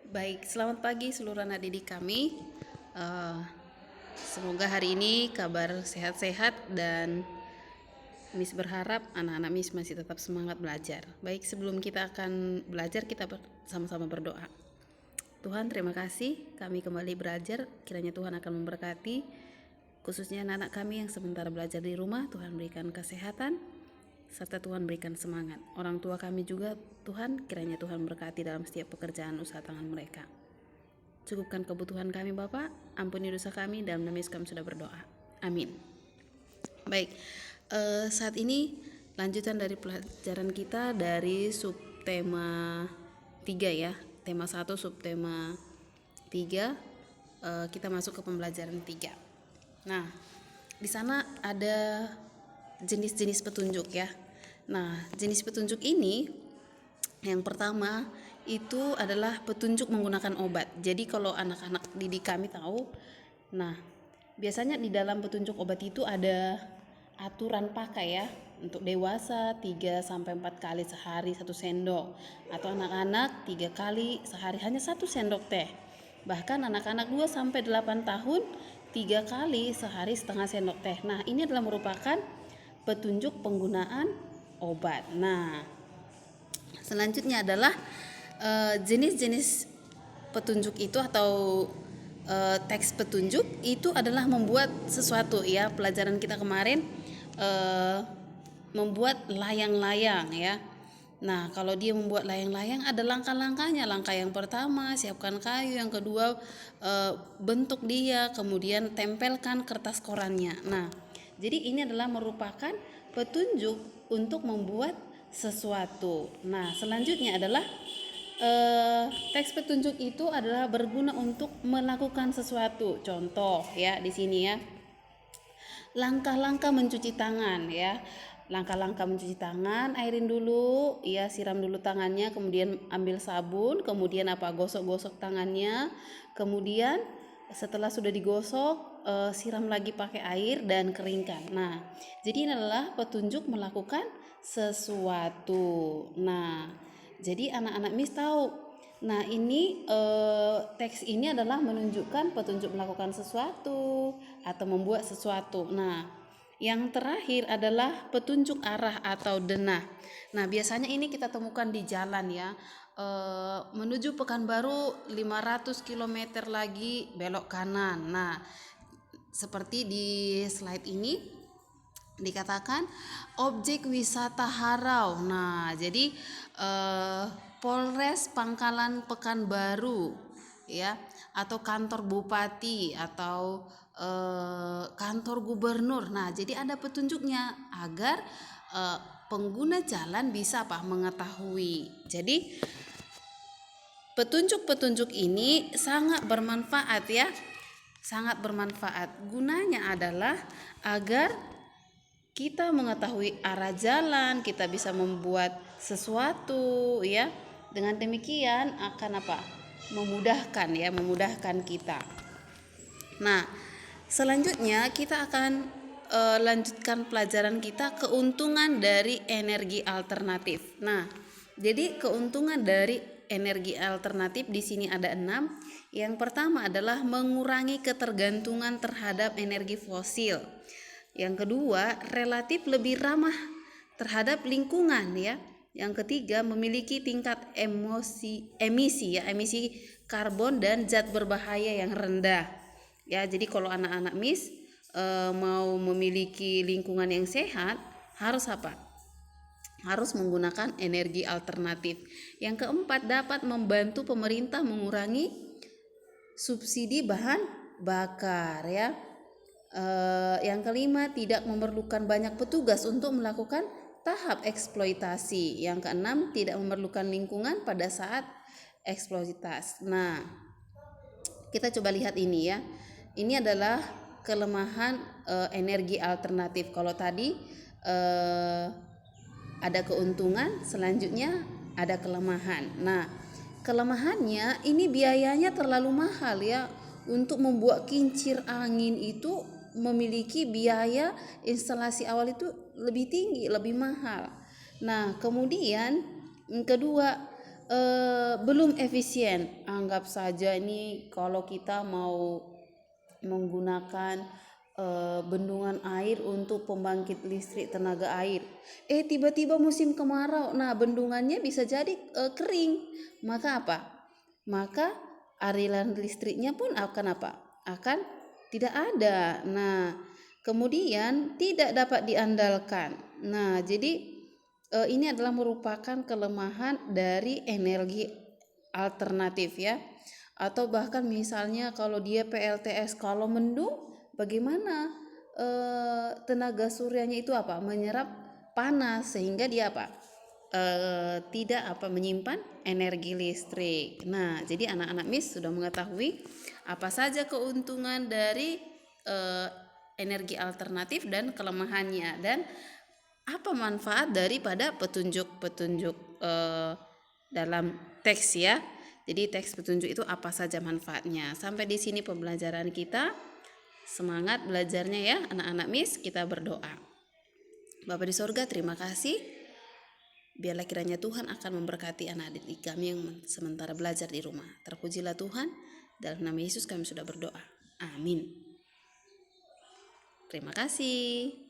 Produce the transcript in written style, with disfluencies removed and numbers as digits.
Baik, selamat pagi seluruh anak didik kami. Eh, Semoga hari ini kabar sehat-sehat dan Miss berharap anak-anak Miss masih tetap semangat belajar. Baik, sebelum kita akan belajar, kita sama-sama berdoa. Tuhan, terima kasih kami kembali belajar. Kiranya Tuhan akan memberkati khususnya anak-anak kami yang sementara belajar di rumah. Tuhan berikan kesehatan serta Tuhan berikan semangat. Orang tua kami juga Tuhan, kiranya Tuhan berkati dalam setiap pekerjaan usaha tangan mereka. Cukupkan kebutuhan kami Bapak, ampuni dosa kami, dalam nama Yesus kami sudah berdoa. Amin. Baik, saat ini lanjutan dari pelajaran kita dari subtema 3 ya. Tema 1 subtema 3, kita masuk ke pembelajaran 3. Nah, di sana ada jenis-jenis petunjuk ya. Nah, jenis petunjuk ini yang pertama itu adalah petunjuk menggunakan obat. Jadi kalau anak-anak didik kami tahu, nah biasanya di dalam petunjuk obat itu ada aturan pakai ya. Untuk dewasa 3 sampai 4 kali sehari 1 sendok, atau anak-anak 3 kali sehari hanya 1 sendok teh. Bahkan anak-anak 2 sampai 8 tahun 3 kali sehari setengah sendok teh. Nah, ini adalah merupakan petunjuk penggunaan obat. Nah, selanjutnya adalah jenis-jenis petunjuk itu atau teks petunjuk itu adalah membuat sesuatu ya. Pelajaran kita kemarin membuat layang-layang ya. Nah, kalau dia membuat layang-layang ada langkah-langkahnya. Langkah yang pertama, siapkan kayu. Yang kedua, bentuk dia, kemudian tempelkan kertas korannya. Nah, jadi ini adalah merupakan petunjuk untuk membuat sesuatu. Nah, selanjutnya adalah teks petunjuk itu adalah berguna untuk melakukan sesuatu. Contoh ya di sini ya. Langkah-langkah mencuci tangan ya. Langkah-langkah mencuci tangan, airin dulu, ya siram dulu tangannya, kemudian ambil sabun, kemudian gosok-gosok tangannya, kemudian setelah sudah digosok, siram lagi pakai air dan keringkan. Nah, jadi ini adalah petunjuk melakukan sesuatu. Nah, jadi anak-anak Miss tahu. Nah, ini teks ini adalah menunjukkan petunjuk melakukan sesuatu atau membuat sesuatu. Nah, yang terakhir adalah petunjuk arah atau denah. Nah, biasanya ini kita temukan di jalan ya. Menuju Pekanbaru 500 km lagi belok kanan. Nah, seperti di slide ini dikatakan objek wisata Harau. Nah, jadi Polres Pangkalan Pekanbaru ya, atau kantor bupati atau kantor gubernur. Nah, jadi ada petunjuknya agar pengguna jalan bisa mengetahui. Jadi petunjuk-petunjuk ini sangat bermanfaat ya. Sangat bermanfaat. Gunanya adalah agar kita mengetahui arah jalan, kita bisa membuat sesuatu ya. Dengan demikian akan memudahkan ya, memudahkan kita. Nah, selanjutnya kita akan lanjutkan pelajaran kita, keuntungan dari energi alternatif. Nah, jadi keuntungan dari energi alternatif di sini ada 6. Yang pertama adalah mengurangi ketergantungan terhadap energi fosil. Yang kedua, relatif lebih ramah terhadap lingkungan ya. Yang ketiga, memiliki tingkat emisi karbon dan zat berbahaya yang rendah. Ya, jadi kalau anak-anak Miss mau memiliki lingkungan yang sehat, harus harus menggunakan energi alternatif. Yang keempat, dapat membantu pemerintah mengurangi subsidi bahan bakar ya. Yang kelima, tidak memerlukan banyak petugas untuk melakukan tahap eksploitasi. Yang keenam, tidak memerlukan lingkungan pada saat eksploitasi. Nah, kita coba lihat ini ya. Ini adalah kelemahan energi alternatif. Kalau tadi ada keuntungan, selanjutnya ada kelemahan. Nah, kelemahannya ini biayanya terlalu mahal ya. Untuk membuat kincir angin itu memiliki biaya instalasi awal itu lebih tinggi, lebih mahal. Nah, kemudian yang kedua, belum efisien. Anggap saja ini kalau kita mau menggunakan bendungan air untuk pembangkit listrik tenaga air. Tiba-tiba musim kemarau, nah bendungannya bisa jadi kering. Maka apa? Maka aliran listriknya pun akan apa? Akan tidak ada. Nah, kemudian tidak dapat diandalkan. Nah, jadi ini adalah merupakan kelemahan dari energi alternatif ya. Atau bahkan misalnya kalau dia PLTS, kalau mendung bagaimana tenaga suryanya itu apa? Menyerap panas sehingga dia apa? Tidak apa menyimpan energi listrik. Nah, jadi anak-anak MIS sudah mengetahui apa saja keuntungan dari energi alternatif dan kelemahannya, dan apa manfaat daripada petunjuk-petunjuk dalam teks ya. Jadi teks petunjuk itu apa saja manfaatnya. Sampai di sini pembelajaran kita. Semangat belajarnya ya anak-anak MIS. Kita berdoa. Bapa di sorga, terima kasih. Biarlah kiranya Tuhan akan memberkati anak didik kami yang sementara belajar di rumah. Terpujilah Tuhan. Dalam nama Yesus kami sudah berdoa. Amin. Terima kasih.